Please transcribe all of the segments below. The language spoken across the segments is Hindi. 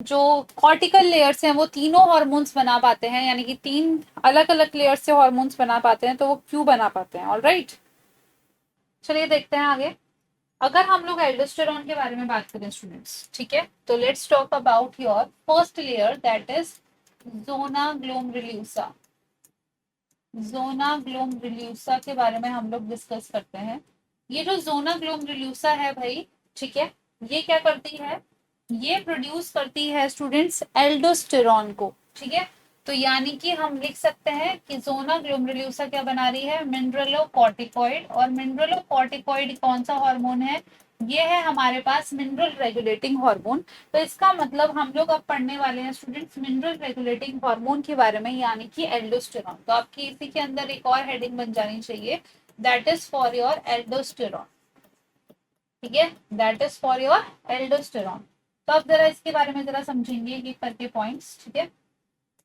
जो कॉर्टिकल लेयर्स हैं वो तीनों हॉर्मोन्स बना पाते हैं, यानी कि 3 अलग अलग लेयर्स से हॉर्मोन्स बना पाते हैं, तो वो क्यों बना पाते हैं। ऑलराइट, चलिए देखते हैं आगे। अगर हम लोग एल्डोस्टेरॉन के बारे में बात करें स्टूडेंट्स, ठीक है, तो let's talk about your first layer, that is zona glomerulosa. Zona glomerulosa के बारे में हम लोग डिस्कस करते हैं। ये जो जोना ग्लोमेरुलोसा है भाई, ठीक है, ये क्या करती है, ये प्रोड्यूस करती है स्टूडेंट्स एल्डोस्टेरॉन को, ठीक है। तो यानी कि हम लिख सकते हैं कि जोना ग्लोमेरुलोसा क्या बना रही है, मिनरलोकॉर्टिकॉइड। और मिनरलोकॉर्टिकॉइड कौन सा हार्मोन है, ये है हमारे पास मिनरल रेगुलेटिंग हार्मोन। तो इसका मतलब हम लोग अब पढ़ने वाले हैं स्टूडेंट्स मिनरल रेगुलेटिंग हार्मोन के बारे में, यानी कि एल्डोस्टेरॉन। तो आपकी इसी के अंदर एक और हेडिंग बन जानी चाहिए, that is for your aldosterone, ठीक है, that is for your aldosterone. तो अब जरा इसके बारे में जरा समझेंगे ये करके पॉइंट्स, ठीक है।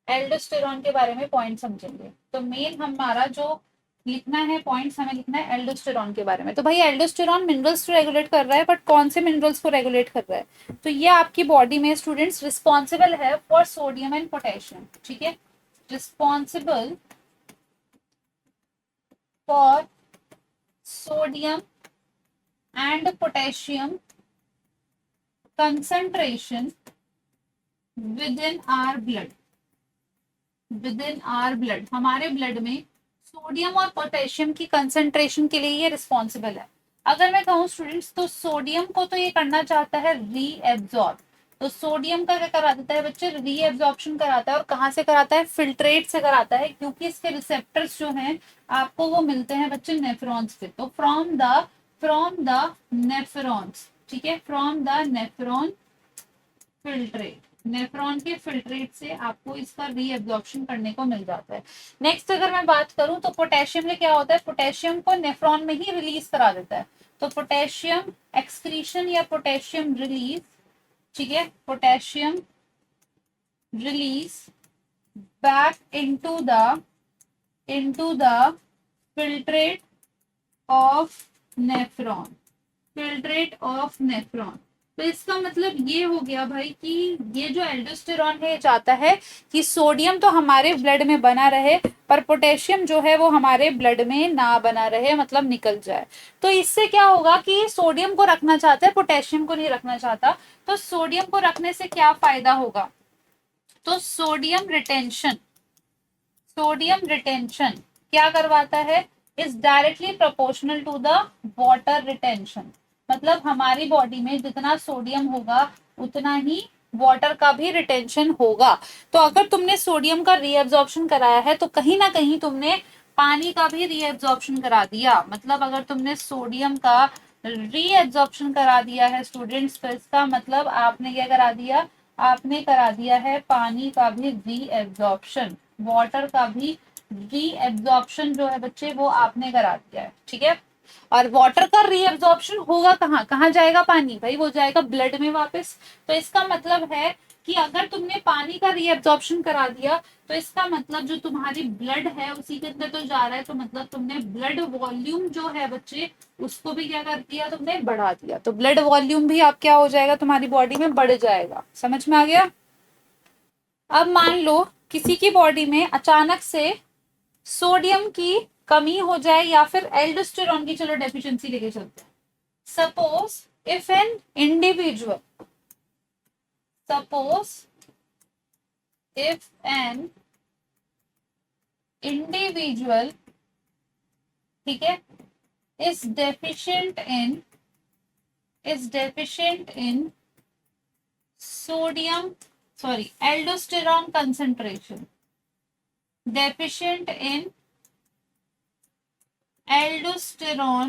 एल्डोस्टेरॉन के बारे में पॉइंट समझेंगे। तो मेन हमारा जो लिखना है पॉइंट्स, हमें लिखना है एल्डोस्टेरॉन के बारे में। तो भाई एल्डोस्टेरॉन मिनरल्स को रेगुलेट कर रहा है, बट कौन से मिनरल्स को रेगुलेट कर रहा है, तो ये आपकी बॉडी में स्टूडेंट्स रिस्पॉन्सिबल है फॉर सोडियम एंड पोटेशियम, ठीक है, responsible for sodium and potassium concentration with in are blood. With in are blood, हमारे ब्लड में सोडियम और पोटेशियम की कंसंट्रेशन के लिए ये रिस्पॉन्सिबल है। अगर मैं कहूँ स्टूडेंट्स, तो सोडियम को तो ये करना चाहता है रीएब्जॉर्ब। तो सोडियम का क्या करा देता है बच्चे, रीएब्जॉर्प्शन कराता है। और कहाँ से कराता है, फिल्ट्रेट से कराता है, क्योंकि इसके रिसेप्टर्स जो हैं आपको वो मिलते हैं बच्चे नेफ्रॉन्स से। तो फ्रॉम द नेफ्रॉन्स, ठीक है, from the nephron filtrate, nephron के फिल्ट्रेट से आपको इसका रीएब्जॉर्प्शन करने को मिल जाता है। नेक्स्ट अगर मैं बात करूं तो पोटेशियम में क्या होता है, पोटेशियम को नेफ्रॉन में ही रिलीज करा देता है। तो पोटेशियम एक्सक्रीशन या पोटेशियम रिलीज, ठीक है, potassium release back into the filtrate of nephron, filtrate of nephron. तो इसका मतलब ये हो गया भाई कि ये जो एल्डोस्टेरॉन है चाहता है कि सोडियम तो हमारे ब्लड में बना रहे, पर पोटेशियम जो है वो हमारे ब्लड में ना बना रहे, मतलब निकल जाए। तो इससे क्या होगा कि सोडियम को रखना चाहता है, पोटेशियम को नहीं रखना चाहता। तो सोडियम को रखने से क्या फायदा होगा, तो सोडियम रिटेंशन क्या करवाता है, is directly proportional to the water retention. मतलब हमारी बॉडी में जितना सोडियम होगा उतना ही वाटर का भी रिटेंशन होगा। तो अगर तुमने सोडियम का रीएब्जॉर्प्शन कराया है तो कहीं ना कहीं तुमने पानी का भी रीएब्जॉर्प्शन करा दिया। मतलब अगर तुमने सोडियम का रीएब्जॉर्प्शन करा दिया है स्टूडेंट्स, तो इसका मतलब आपने क्या करा दिया, आपने करा दिया है पानी का भी रीएब्जॉर्प्शन, वाटर का भी रीएब्जॉर्प्शन जो है बच्चे वो आपने करा दिया है, ठीक है। और वाटर का रीएब्जॉर्प्शन होगा कहाँ, कहाँ जाएगा पानी, भाई वो जाएगा ब्लड में वापस। तो इसका मतलब है कि अगर तुमने पानी का रीएब्जॉर्प्शन करा दिया तो इसका मतलब जो तुम्हारी ब्लड है उसी के अंदर तो जा रहा है, तो मतलब तुमने ब्लड वॉल्यूम जो है बच्चे उसको भी क्या कर दिया, तुमने बढ़ा दिया। तो ब्लड वॉल्यूम भी आप क्या हो जाएगा, तुम्हारी बॉडी में बढ़ जाएगा। समझ में आ गया। अब मान लो किसी की बॉडी में अचानक से सोडियम की कमी हो जाए या फिर एल्डोस्टेरॉन की, चलो डेफिशिएंसी लेके चलते हैं। Suppose if an individual, suppose if an individual, ठीक है, is deficient in sodium, sorry, aldosterone concentration, deficient in aldosterone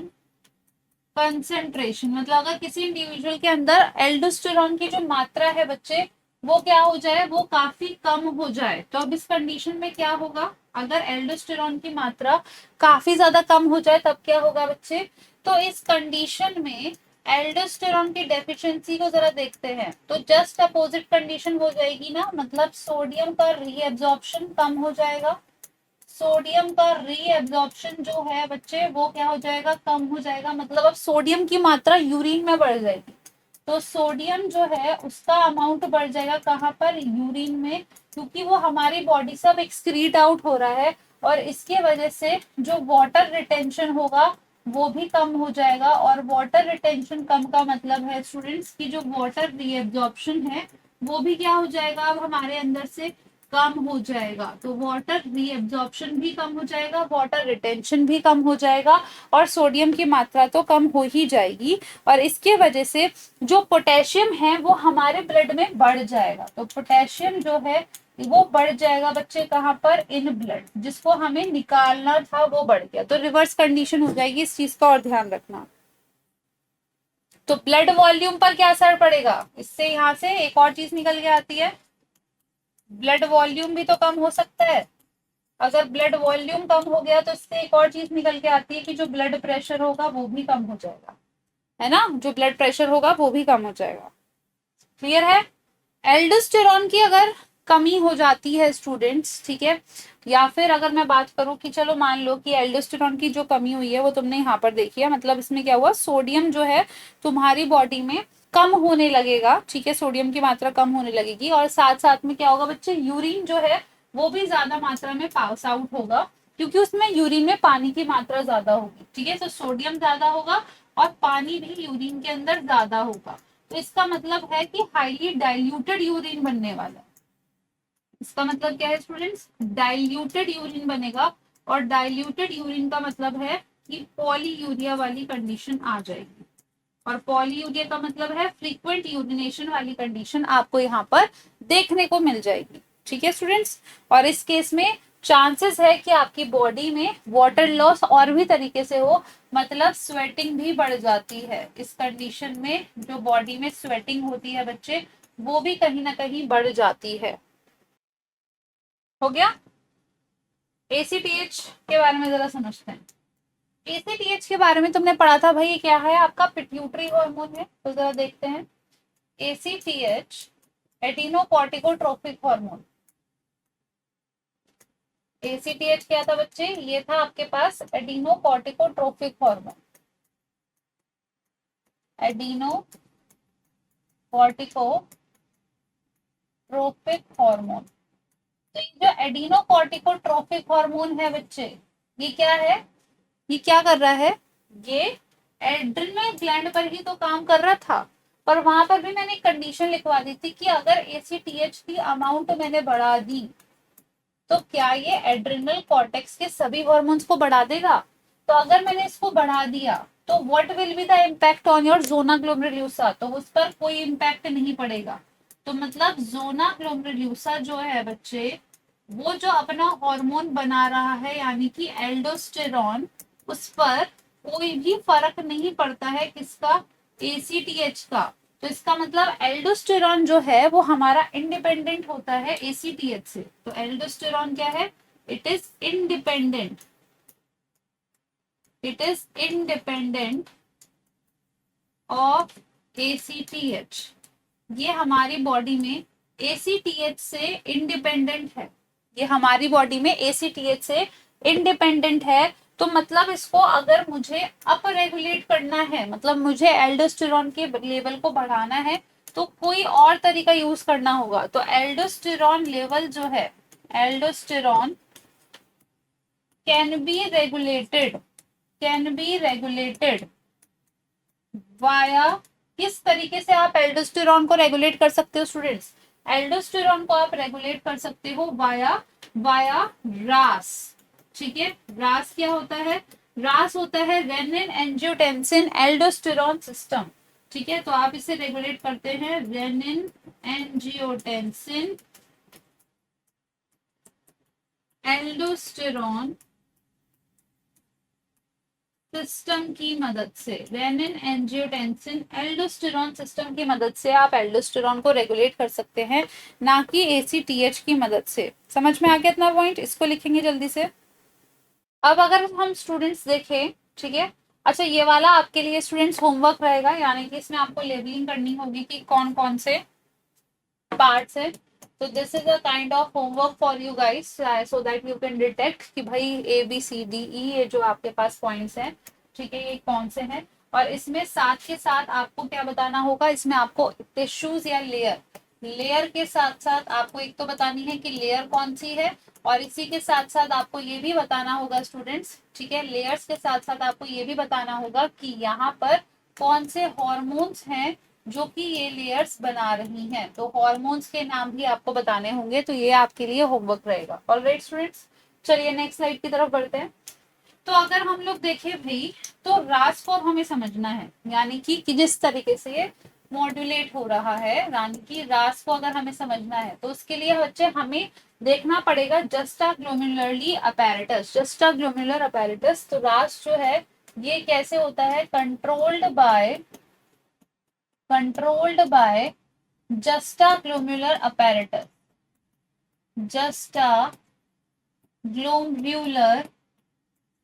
concentration, मतलब अगर किसी इंडिविजुअल के अंदर एल्डोस्टेरॉन की जो मात्रा है बच्चे वो क्या हो जाए, वो काफी कम हो जाए। तो अब इस कंडीशन में क्या होगा, अगर एल्डोस्टेरॉन की मात्रा काफी ज्यादा कम हो जाए तब क्या होगा बच्चे, तो इस कंडीशन में एल्डोस्टेरॉन की डेफिशिएंसी को जरा देखते हैं तो जस्ट अपोजिट कंडीशन हो जाएगी ना, मतलब सोडियम का रीएब्जॉर्प्शन कम हो जाएगा, सोडियम का रीएब्जॉर्प्शन जो है बच्चे वो क्या हो जाएगा, कम हो जाएगा। मतलब अब सोडियम की मात्रा यूरिन में बढ़ जाएगी। तो सोडियम जो है उसका अमाउंट बढ़ जाएगा कहाँ पर, यूरिन में, क्योंकि वो हमारी बॉडी से अब एक्सक्रीट आउट हो रहा है और इसके वजह से जो वाटर रिटेंशन होगा वो भी कम हो जाएगा। और वाटर रिटेंशन कम का मतलब है स्टूडेंट्स की जो वाटर रीएब्जॉर्प्शन है वो भी क्या हो जाएगा, अब हमारे अंदर से कम हो जाएगा। तो वाटर रीएब्जॉर्प्शन भी कम हो जाएगा, वाटर रिटेंशन भी कम हो जाएगा और सोडियम की मात्रा तो कम हो ही जाएगी। और इसके वजह से जो पोटेशियम है वो हमारे ब्लड में बढ़ जाएगा। तो पोटेशियम जो है वो बढ़ जाएगा बच्चे कहाँ पर, इन ब्लड, जिसको हमें निकालना था वो बढ़ गया। तो रिवर्स कंडीशन हो जाएगी, इस चीज का और ध्यान रखना। तो ब्लड वॉल्यूम पर क्या असर पड़ेगा, इससे यहाँ से एक और चीज निकल के आती है, ब्लड वॉल्यूम भी तो कम हो सकता है। अगर ब्लड वॉल्यूम कम हो गया तो इससे एक और चीज निकल के आती है कि जो ब्लड प्रेशर होगा वो भी कम हो जाएगा, है ना, जो ब्लड प्रेशर होगा वो भी कम हो जाएगा। क्लियर है। एल्डोस्टेरॉन की अगर कमी हो जाती है स्टूडेंट्स, ठीक है, या फिर अगर मैं बात करूं कि चलो मान लो कि एल्डोस्टेरॉन की जो कमी हुई है वो तुमने यहाँ पर देखी है, मतलब इसमें क्या हुआ, सोडियम जो है तुम्हारी बॉडी में कम होने लगेगा, ठीक है, सोडियम की मात्रा कम होने लगेगी और साथ साथ में क्या होगा बच्चे, यूरिन जो है वो भी ज्यादा मात्रा में पास आउट होगा, क्योंकि उसमें यूरिन में पानी की मात्रा ज्यादा होगी, ठीक है, तो सोडियम ज्यादा होगा और पानी भी यूरिन के अंदर ज्यादा होगा। तो इसका मतलब है कि हाईली डाइल्यूटेड यूरिन बनने वाला है। इसका मतलब क्या है स्टूडेंट्स, डाइल्यूटेड यूरिन बनेगा और डाइल्यूटेड यूरिन का मतलब है कि पॉलीयूरिया वाली कंडीशन आ जाएगी। और पॉलीयूरिया का मतलब है फ्रीक्वेंट यूरिनेशन वाली कंडीशन आपको यहाँ पर देखने को मिल जाएगी, ठीक है स्टूडेंट्स। और इस केस में चांसेस है कि आपकी बॉडी में वाटर लॉस और भी तरीके से हो, मतलब स्वेटिंग भी बढ़ जाती है। इस कंडीशन में जो बॉडी में स्वेटिंग होती है बच्चे, वो भी कहीं ना कहीं बढ़ जाती है। हो गया। एसीटीएच के बारे में जरा समझते हैं। एसीटीएच के बारे में तुमने पढ़ा था भाई, क्या है आपका पिट्यूटरी हार्मोन है, तो जरा देखते हैं। ACTH एडिनोकोर्टिकोट्रोपिक hormone. एसीटीएच क्या था बच्चे, ये था आपके पास एडिनोकोर्टिकोट्रोपिक हार्मोन, एडिनोकोर्टिकोट्रोपिक हार्मोन। तो ये जो एडिनोकोर्टिकोट्रोपिक हार्मोन है बच्चे, ये क्या है, ये क्या कर रहा है, ये एड्रिनल ग्लैंड पर ही तो काम कर रहा था। पर वहां पर भी मैंने एक कंडीशन लिखवा दी थी कि अगर एसीटीएच की अमाउंट मैंने बढ़ा दी तो क्या ये एड्रिनल कॉर्टेक्स के सभी हॉर्मोन्स को बढ़ा देगा। तो अगर मैंने इसको बढ़ा दिया तो what will be the impact on your zona glomerulosa, तो उस पर कोई इम्पैक्ट नहीं पड़ेगा। तो मतलब जोना ग्लोमेरुलुसा जो है बच्चे, वो जो अपना हार्मोन बना रहा है यानी कि एल्डोस्टेरॉन, उस पर कोई भी फर्क नहीं पड़ता है, किसका, एसीटीएच का। तो इसका मतलब एल्डोस्टेरॉन जो है वो हमारा इंडिपेंडेंट होता है एसीटीएच से। तो एल्डोस्टेरॉन क्या है, it is independent, it is independent of ACTH. ये हमारी बॉडी में एसीटीएच से इंडिपेंडेंट है, ये हमारी बॉडी में एसीटीएच से इंडिपेंडेंट है। तो मतलब इसको अगर मुझे अप रेगुलेट करना है, मतलब मुझे एल्डोस्टेरॉन के लेवल को बढ़ाना है, तो कोई और तरीका यूज करना होगा। तो एल्डोस्टेरॉन लेवल जो है, aldosterone can be regulated, can be regulated via, किस तरीके से आप एल्डोस्टेरॉन को रेगुलेट कर सकते हो स्टूडेंट्स, एल्डोस्टेरॉन को आप रेगुलेट कर सकते हो वाया वाया रास, ठीक है। रास क्या होता है, रास होता है रेनिन एंजियोटेंसिन एल्डोस्टेरॉन सिस्टम, ठीक है। तो आप इसे रेगुलेट करते हैं रेनिन एंजियोटेंसिन एल्डोस्टेरॉन सिस्टम की मदद से, रेनिन एंजियोटेंसिन एल्डोस्टेरॉन सिस्टम की मदद से आप एल्डोस्टेरॉन को रेगुलेट कर सकते हैं, ना कि एसीटीएच की मदद से। समझ में आ गया इतना पॉइंट, इसको लिखेंगे जल्दी से। अब अगर हम स्टूडेंट्स देखें, ठीक है, अच्छा ये वाला आपके लिए स्टूडेंट्स होमवर्क रहेगा, यानी कि इसमें आपको लेबलिंग करनी होगी कि कौन कौन से पार्ट्स है। तो this is a kind of homework for you guys, so that you can detect कि भाई A B C D E ये जो आपके पास पॉइंट्स हैं, ठीक है, ये कौन से हैं। और इसमें साथ के साथ आपको क्या बताना होगा, इसमें आपको टिश्यूज या लेयर के साथ साथ आपको एक तो बतानी है कि लेयर कौन सी है, और इसी के साथ साथ आपको ये भी बताना होगा स्टूडेंट्स, ठीक है, लेयर्स के साथ साथ आपको ये भी बताना होगा कि यहाँ पर कौन से हॉर्मोन्स हैं जो कि ये लेयर्स बना रही हैं। तो हॉर्मोन्स के नाम भी आपको बताने होंगे, तो ये आपके लिए होमवर्क रहेगा। ऑलराइट स्टूडेंट्स, चलिए नेक्स्ट स्लाइड की तरफ बढ़ते हैं। तो अगर हम लोग देखें भाई, तो रासफॉर हमें समझना है, यानी कि जिस तरीके से मॉड्यूलेट हो रहा है, यानी कि रास को अगर हमें समझना है तो उसके लिए बच्चे हमें देखना पड़ेगा juxta glomerularly apparatus, juxta glomerular apparatus. तो रास जो है ये कैसे होता है, controlled by juxta glomerular apparatus, juxta glomerular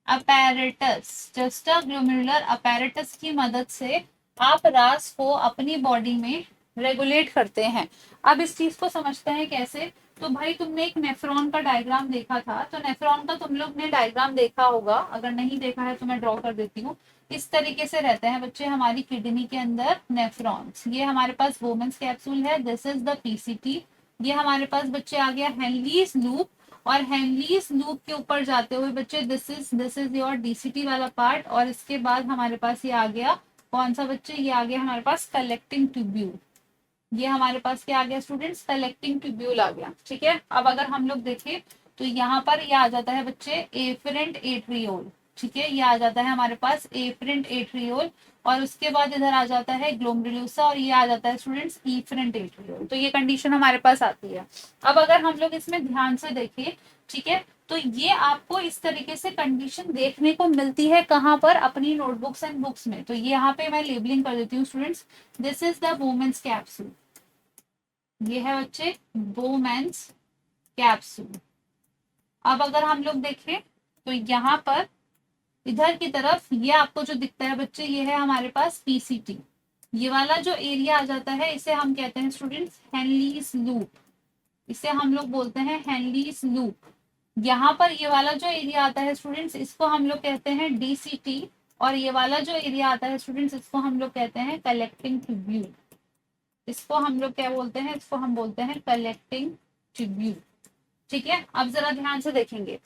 apparatus, juxta glomerular apparatus की मदद से आप रास को अपनी बॉडी में रेगुलेट करते हैं। अब इस चीज को समझते हैं कैसे। तो भाई तुमने एक नेफ्रॉन का डायग्राम देखा था, तो नेफ्रॉन का तुम लोग ने डायग्राम देखा होगा, अगर नहीं देखा है तो मैं ड्रॉ कर देती हूँ। इस तरीके से रहते हैं बच्चे हमारी किडनी के अंदर नेफ्रॉन्स। ये हमारे पास वोमेन्स कैप्सूल है, दिस इज द पीसीटी। ये हमारे पास बच्चे आ गया हेनलीज लूप, और हेनलीज लूप के ऊपर जाते हुए बच्चे दिस इज योर डीसीटी वाला पार्ट, और इसके बाद हमारे पास ये आ गया कौन सा बच्चे, ये आ गया हमारे पास कलेक्टिंग ट्यूब्यूल। ये हमारे पास क्या आ गया स्टूडेंट्स, कलेक्टिंग ट्यूब्यूल आ गया। ठीक है, अब अगर हम लोग देखें तो यहाँ पर ये आ जाता है बच्चे एफरेंट एट्रियोल। ठीक है, ये आ जाता है हमारे पास एफरेंट एट्रियोल, और उसके बाद इधर आ जाता है ग्लोमेरुलोसा, और ये आ जाता है स्टूडेंट्स इफरेंट एट्रियोल। तो ये कंडीशन हमारे पास आती है। अब अगर हम लोग इसमें ध्यान से देखें, ठीक है, तो ये आपको इस तरीके से कंडीशन देखने को मिलती है कहाँ पर, अपनी नोटबुक्स एंड बुक्स में। तो ये यहाँ पे मैं लेबलिंग कर देती हूँ students, this is the women's capsule, ये है बच्चे वोमेन्स कैप्सूल। अब अगर हम लोग देखें तो यहाँ पर इधर की तरफ ये आपको जो दिखता है बच्चे, ये है हमारे पास पीसीटी। ये वाला जो एरिया आ जाता है इसे हम कहते हैं स्टूडेंट्स हेनलीज लूप, इसे हम लोग बोलते हैं हेनलीज लूप। यहाँ पर ये वाला जो एरिया आता है स्टूडेंट्स, इसको हम लोग कहते हैं डीसीटी, और ये वाला जो एरिया आता है स्टूडेंट्स, इसको हम लोग कहते हैं कलेक्टिंग ट्यूब्यूल। इसको हम लोग क्या बोलते हैं, इसको हम बोलते हैं कलेक्टिंग ट्यूब्यूल। ठीक है, अब जरा ध्यान से देखेंगे,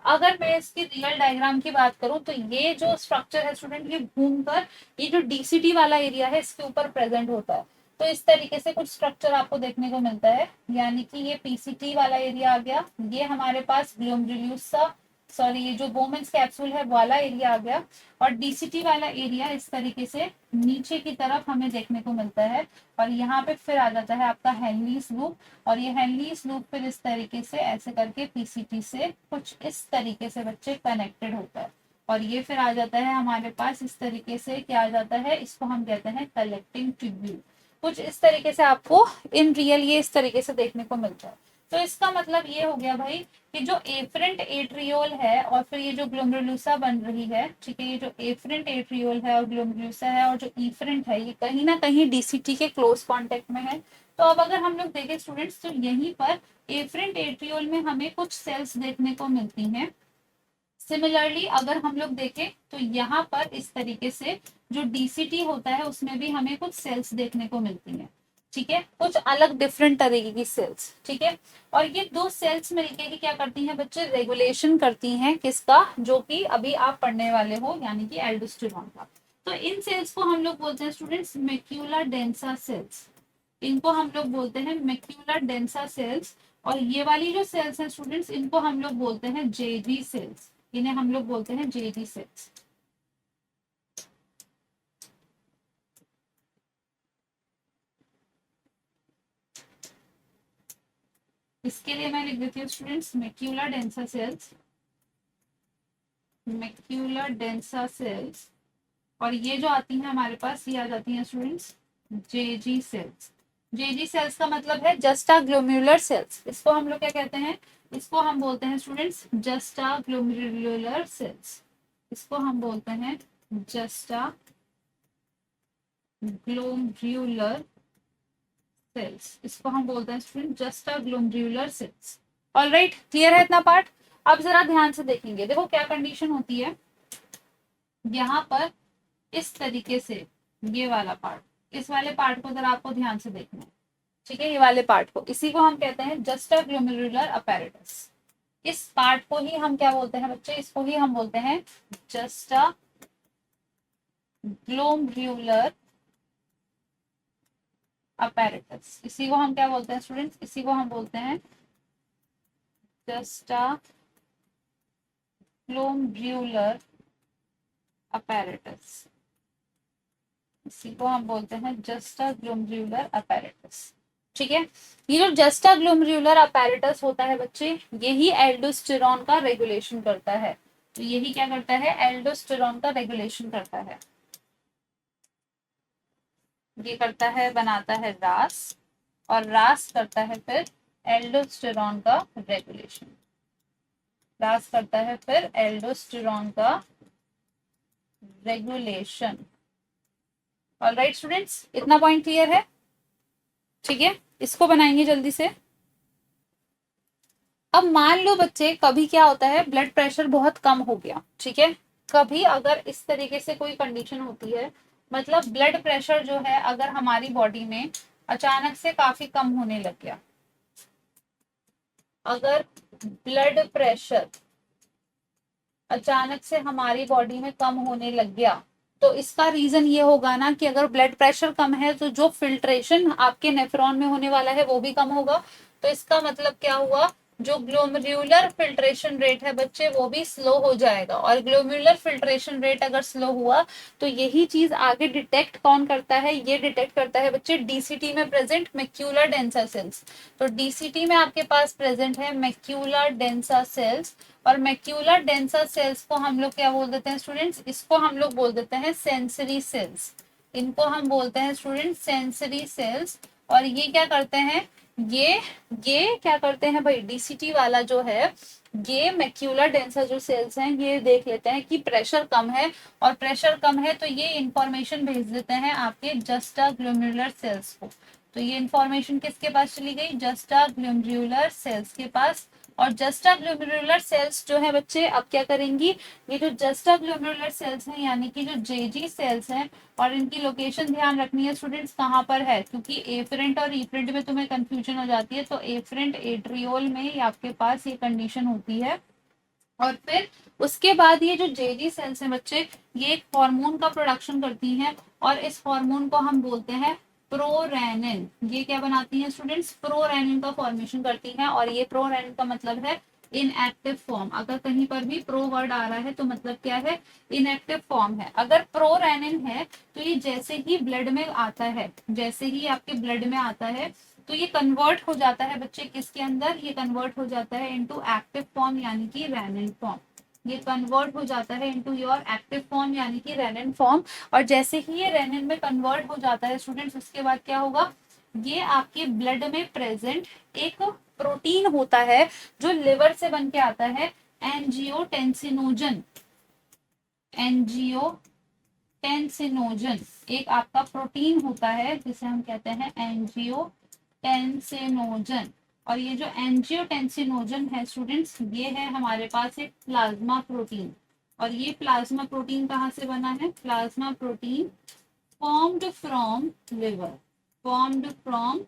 अगर मैं इसकी रियल डायग्राम की बात करूं तो ये जो स्ट्रक्चर है स्टूडेंट, ये घूमकर ये जो डीसीटी वाला एरिया है इसके ऊपर प्रेजेंट होता है। तो इस तरीके से कुछ स्ट्रक्चर आपको देखने को मिलता है, यानी कि ये पीसीटी वाला एरिया आ गया, ये हमारे पास ग्लोमेरुलोसा, सॉरी ये जो वोमेन्स कैप्सूल है वाला एरिया आ गया, और डीसीटी वाला एरिया इस तरीके से नीचे की तरफ हमें देखने को मिलता है। और यहाँ पे फिर आ जाता है आपका हेनलीज लूप, और ये हेनलीज लूप फिर इस तरीके से ऐसे करके पीसीटी से कुछ इस तरीके से बच्चे कनेक्टेड होता है, और ये फिर आ जाता है हमारे पास इस तरीके से, क्या आ जाता है, इसको हम कहते हैं कलेक्टिंग ट्यूब्यूल। कुछ इस तरीके से आपको इन रियल ये इस तरीके से देखने को मिलता है। तो इसका मतलब ये हो गया भाई कि जो एफरेंट एट्रियोल है और फिर ये जो ग्लोमेरुलोसा बन रही है, ठीक है, ये जो एफरेंट एट्रियोल है और ग्लोमेरुलोसा है और जो इफरेंट है, ये कहीं ना कहीं डीसीटी के क्लोज कांटेक्ट में है। तो अब अगर हम लोग देखें स्टूडेंट्स, तो यहीं पर एफरेंट एट्रियोल में हमें कुछ सेल्स देखने को मिलती हैं। सिमिलरली अगर हम लोग देखें तो यहाँ पर इस तरीके से जो डीसीटी होता है उसमें भी हमें कुछ सेल्स देखने को मिलती हैं। ठीक है, कुछ अलग डिफरेंट तरीके की सेल्स। ठीक है, और ये दो सेल्स मिलके ही क्या करती हैं बच्चे, रेगुलेशन करती हैं किसका, जो कि अभी आप पढ़ने वाले हो, यानी कि एल्डोस्टेरॉन का। तो इन सेल्स को हम लोग बोलते हैं स्टूडेंट्स मैक्यूला डेंसा सेल्स, इनको हम लोग बोलते हैं मैक्यूला डेंसा सेल्स। और ये वाली जो सेल्स हैं स्टूडेंट्स, इनको हम लोग बोलते हैं जेजी सेल्स, इन्हें हम लोग बोलते हैं जेजी सेल्स। इसके लिए मैं लिख देती हूँ students macula densa cells, macula densa cells. और ये जो आती हैं हमारे पास, ये आ जाती हैं स्टूडेंट्स जेजी सेल्स। जेजी सेल्स का मतलब है जस्टा ग्लोमेरुलर सेल्स, इसको हम लोग क्या कहते हैं, इसको हम बोलते हैं स्टूडेंट्स जस्टा ग्लोमेरुलर सेल्स, इसको हम बोलते हैं जस्टा ग्लोमेरुलर सेल्स, इसको हम बोलते हैं student juxta glomerular cells. Alright, clear है इतना पार्ट। अब जरा ध्यान से देखेंगे, देखो क्या कंडीशन होती है। यहाँ पर इस तरीके से ये वाला पार्ट, इस वाले पार्ट को जरा आपको ध्यान से देखना है, ठीक है, ये वाले पार्ट को, इसी को हम कहते हैं जस्टा ग्लोमेरुलर अपैरेटस। इस पार्ट को ही हम क्या बोलते हैं बच्चे, इसको ही हम बोलते हैं जस्टा ग्लोमेरुलर अपैरेटस। इसी को हम क्या बोलते हैं स्टूडेंट्स, इसी को हम बोलते हैं जस्टा ग्लोमेरुलर अपैरेटस। इसी को हम बोलते हैं जस्टा ग्लोमेरुलर अपैरेटस, ठीक है। ये जो जस्टा ग्लोमेरुलर अपैरेटस होता है बच्चे, यही एल्डोस्टेरॉन का रेगुलेशन करता है। तो यही क्या करता है, एल्डोस्टेरॉन का रेगुलेशन करता है। ये करता है, बनाता है रास, और रास करता है फिर एल्डोस्टेरॉन का रेगुलेशन। रास करता है फिर एल्डोस्टेरॉन का रेगुलेशन। ऑलराइट स्टूडेंट्स, इतना पॉइंट क्लियर है, ठीक है। इसको बनाएंगे जल्दी से। अब मान लो बच्चे, कभी क्या होता है, ब्लड प्रेशर बहुत कम हो गया, ठीक है। कभी अगर इस तरीके से कोई कंडीशन होती है, मतलब ब्लड प्रेशर जो है अगर हमारी बॉडी में अचानक से काफी कम होने लग गया, अगर ब्लड प्रेशर अचानक से हमारी बॉडी में कम होने लग गया, तो इसका रीजन ये होगा ना कि अगर ब्लड प्रेशर कम है तो जो फिल्ट्रेशन आपके नेफ्रॉन में होने वाला है वो भी कम होगा। तो इसका मतलब क्या हुआ, जो ग्लोमेरुलर फिल्ट्रेशन रेट है बच्चे वो भी स्लो हो जाएगा। और ग्लोमेरुलर फिल्ट्रेशन रेट अगर स्लो हुआ तो यही चीज आगे डिटेक्ट कौन करता है, ये डिटेक्ट करता है बच्चे डीसीटी में प्रेजेंट मैक्यूलर डेंसा सेल्स। तो डीसीटी में आपके पास प्रेजेंट है मैक्यूलर डेंसा सेल्स, और मैक्यूलर डेंसा सेल्स को हम लोग क्या बोल देते हैं स्टूडेंट्स, इसको हम लोग बोल देते हैं सेंसरी सेल्स। इनको हम बोलते हैं स्टूडेंट सेंसरी सेल्स। और ये क्या करते हैं, ये क्या करते हैं भाई, डीसीटी वाला जो है, ये मैक्यूलर डेंसा जो सेल्स हैं ये देख लेते हैं कि प्रेशर कम है, और प्रेशर कम है तो ये इंफॉर्मेशन भेज देते हैं आपके जस्टा ग्लोमेरुलर सेल्स को। तो ये इंफॉर्मेशन किसके पास चली गई, जस्टा ग्लोमेरुलर सेल्स के पास। और जस्टा ग्लोमेरुलर सेल्स जो है बच्चे अब क्या करेंगी, ये जो जस्टा ग्लोमेरुलर सेल्स हैं यानी कि जो जेजी सेल्स हैं, और इनकी लोकेशन ध्यान रखनी है स्टूडेंट्स कहाँ पर है, क्योंकि एफरेंट और ईफ्रेंट में तुम्हें कंफ्यूजन हो जाती है। तो एफरेंट एट्रियोल में आपके पास ये कंडीशन होती है। और फिर उसके बाद ये जो जेजी सेल्स हैं बच्चे, ये एक हार्मोन का प्रोडक्शन करती हैं, और इस हार्मोन को हम बोलते हैं प्रोरेनिन। ये क्या बनाती हैं स्टूडेंट्स, प्रोरेनिन का फॉर्मेशन करती हैं। और ये प्रोरेनिन का मतलब है इनएक्टिव फॉर्म। अगर कहीं पर भी प्रो वर्ड आ रहा है तो मतलब क्या है, इनएक्टिव फॉर्म है। अगर प्रोरेनिन है तो ये जैसे ही ब्लड में आता है, जैसे ही आपके ब्लड में आता है तो ये कन्वर्ट हो जाता है बच्चे किसके अंदर, ये कन्वर्ट हो जाता है इनटू एक्टिव फॉर्म यानी कि रेनिन फॉर्म। ये कन्वर्ट हो जाता है इनटू योर एक्टिव फॉर्म यानी कि रेनिन फॉर्म। और जैसे ही ये रेनिन में कन्वर्ट हो जाता है स्टूडेंट्स, उसके बाद क्या होगा, ये आपके ब्लड में प्रेजेंट एक प्रोटीन होता है जो लिवर से बन के आता है, एंजियोटेंसिनोजन। एंजियोटेंसिनोजन एक आपका प्रोटीन होता है जिसे हम कहते हैं एंजियोटेंसिनोजन। और ये जो एंजियोटेंसिनोजन है स्टूडेंट्स, ये है हमारे पास एक प्लाज्मा प्रोटीन। और ये प्लाज्मा प्रोटीन कहाँ से बना है, plasma protein formed from liver, formed from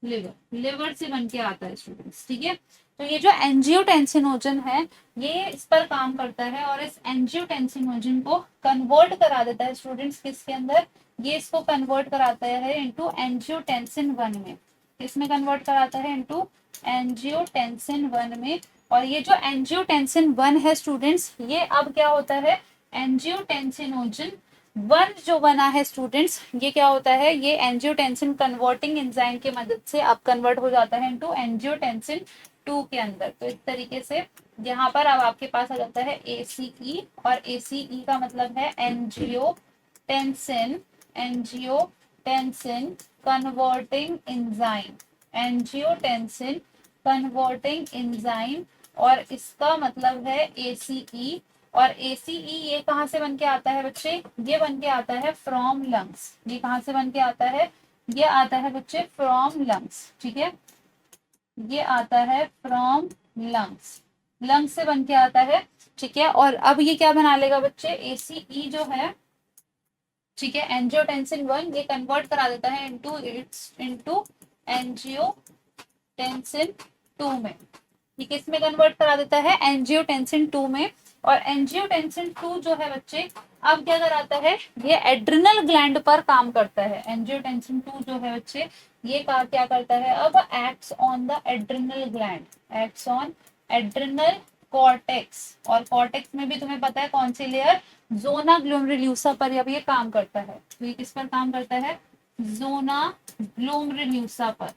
liver, liver से बन के आता है स्टूडेंट्स, ठीक है। तो ये जो एंजियोटेंसिनोजन है ये इस पर काम करता है, और इस एंजियोटेंसिनोजन को कन्वर्ट करा देता है स्टूडेंट्स किसके अंदर, ये इसको कन्वर्ट कराता है इनटू एंजियोटेंसिन 1 में। किसमें कन्वर्ट कराता है, इनटू एंजियोटेंसिन 1 में। और ये जो एंजियोटेंसिन 1 है स्टूडेंट्स, ये अब क्या होता है, एंजियोटेंसिनोजन 1 जो बना है स्टूडेंट्स, ये क्या होता है, ये एंजियोटेंसिन कन्वर्टिंग एंजाइम की मदद से अब कन्वर्ट हो जाता है इनटू एंजियोटेंसिन 2 के अंदर। तो इस तरीके से यहाँ पर अब आपके पास आ जाता है ACE, और ACE का मतलब है angiotensin, angiotensin converting enzyme, angiotensin converting enzyme. और इसका मतलब है ACE। और ACE ये कहाँ से बन के आता है बच्चे, ये बन के आता है फ्रॉम लंग्स। ये कहाँ से बन के आता है, ये आता है बच्चे फ्रॉम लंग्स, ठीक है, ये आता है फ्रॉम लंग्स। लंग से बन के आता है, ठीक है। और अब ये क्या बना लेगा बच्चे, ACE जो है, ठीक है, एंजियोटेंसिन 1 ये कन्वर्ट करा देता है इनटू एंजियोटेंसिन 2 में। ये किस में कन्वर्ट करा देता है, एंजियोटेंसिन 2 में। और एंजियोटेंसिन 2 जो है बच्चे अब क्या कराता है, ये एड्रिनल ग्लैंड पर काम करता है। एंजियोटेंसिन 2 जो है बच्चे ये क्या करता है, अब acts on the adrenal gland, acts on adrenal cortex. और कॉर्टेक्स में भी तुम्हें पता है कौन सी लेयर, जोना ग्लोमेरुलोसा पर अब ये काम करता है। तो ये किस पर काम करता है, जोना ग्लोमेरुलोसा पर,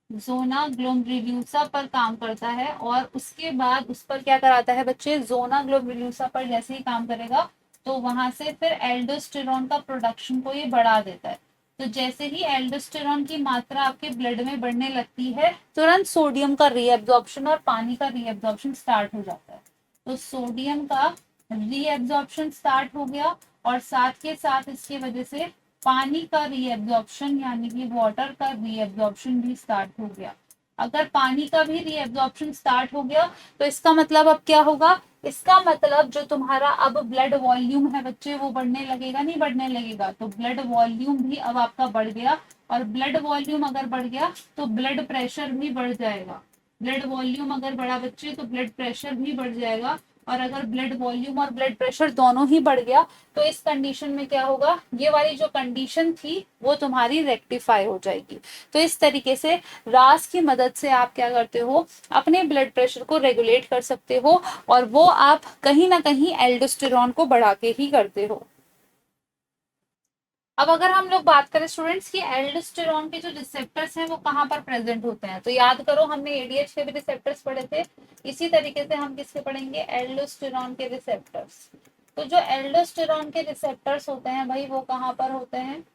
जोना ग्लोमेरुलोसा पर काम करता है। और उसके बाद उस पर क्या कराता है बच्चे, जोना ग्लोमेरुलोसा पर जैसे ही काम करेगा तो वहां से फिर एल्डोस्टेरॉन का प्रोडक्शन को ये बढ़ा देता है। तो जैसे ही एल्डोस्टेरॉन की मात्रा आपके ब्लड में बढ़ने लगती है, तुरंत सोडियम का रीएब्जॉर्प्शन और पानी का रीएब्जॉर्प्शन स्टार्ट हो जाता है। तो सोडियम का रीएब्जॉर्प्शन स्टार्ट हो गया, और साथ के साथ इसकी वजह से पानी का रीएब्जॉर्प्शन यानी कि वाटर का रीएब्जॉर्प्शन भी स्टार्ट हो गया। अगर पानी का भी रीएब्जॉर्प्शन स्टार्ट हो गया तो इसका मतलब अब क्या होगा, इसका मतलब जो तुम्हारा अब ब्लड वॉल्यूम है बच्चे वो बढ़ने लगेगा, नहीं बढ़ने लगेगा, तो ब्लड वॉल्यूम भी अब आपका बढ़ गया। और ब्लड वॉल्यूम अगर बढ़ गया तो ब्लड प्रेशर भी बढ़ जाएगा। ब्लड वॉल्यूम अगर बढ़ा बच्चे तो ब्लड प्रेशर भी बढ़ जाएगा। और अगर ब्लड वॉल्यूम और ब्लड प्रेशर दोनों ही बढ़ गया तो इस कंडीशन में क्या होगा, ये वाली जो कंडीशन थी वो तुम्हारी रेक्टिफाई हो जाएगी। तो इस तरीके से रास की मदद से आप क्या करते हो, अपने ब्लड प्रेशर को रेगुलेट कर सकते हो, और वो आप कहीं ना कहीं एल्डोस्टेरॉन को बढ़ा के ही करते हो। अब अगर हम लोग बात करें स्टूडेंट्स की एल्डोस्टेरॉन के जो रिसेप्टर्स हैं वो कहाँ पर प्रेजेंट होते हैं, तो याद करो हमने एडीएच के भी रिसेप्टर्स पढ़े थे, इसी तरीके से हम किसके पढ़ेंगे, एल्डोस्टेरॉन के रिसेप्टर्स। तो जो एल्डोस्टेरॉन के रिसेप्टर्स होते हैं भाई वो कहाँ पर होते हैं,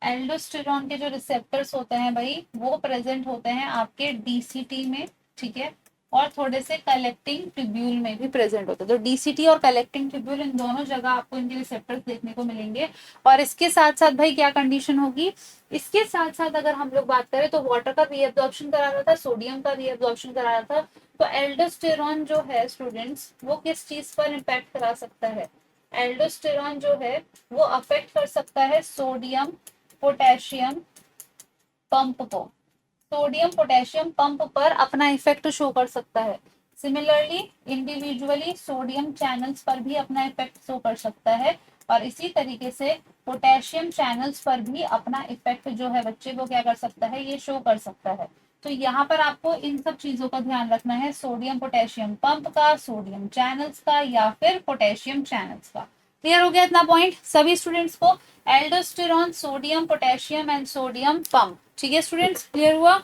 एल्डोस्टेरॉन के जो रिसेप्टर्स होते हैं भाई वो प्रेजेंट होते हैं आपके डीसीटी में, ठीक है, और थोड़े से कलेक्टिंग ट्यूब्यूल में भी प्रेजेंट होते हैं। तो डीसीटी और कलेक्टिंग ट्यूब्यूल इन दोनों जगह आपको इनके रिसेप्टर्स देखने को मिलेंगे। और इसके साथ साथ भाई क्या कंडीशन होगी, इसके साथ साथ अगर हम लोग बात करें तो वाटर का रीएब्जॉर्प्शन करा रहा था, सोडियम का रीएब्जॉर्प्शन करा रहा था। तो एल्डोस्टेरॉन जो है स्टूडेंट्स वो किस चीज पर इम्पैक्ट करा सकता है, एल्डोस्टेरॉन जो है वो अफेक्ट कर सकता है सोडियम पोटेशियम पंप को, सोडियम पोटेशियम पंप पर अपना इफेक्ट शो कर सकता है। सिमिलरली इंडिविजुअली सोडियम चैनल्स पर भी अपना इफेक्ट शो कर सकता है, और इसी तरीके से पोटेशियम चैनल्स पर भी अपना इफेक्ट जो है बच्चे को क्या कर सकता है, ये शो कर सकता है। तो यहाँ पर आपको इन सब चीजों का ध्यान रखना है, सोडियम पोटेशियम पंप का, सोडियम चैनल्स का, या फिर पोटेशियम चैनल्स का। क्लियर हो गया इतना पॉइंट सभी स्टूडेंट्स को, aldosterone, sodium potassium and sodium pump, ठीक है स्टूडेंट्स, क्लियर हुआ।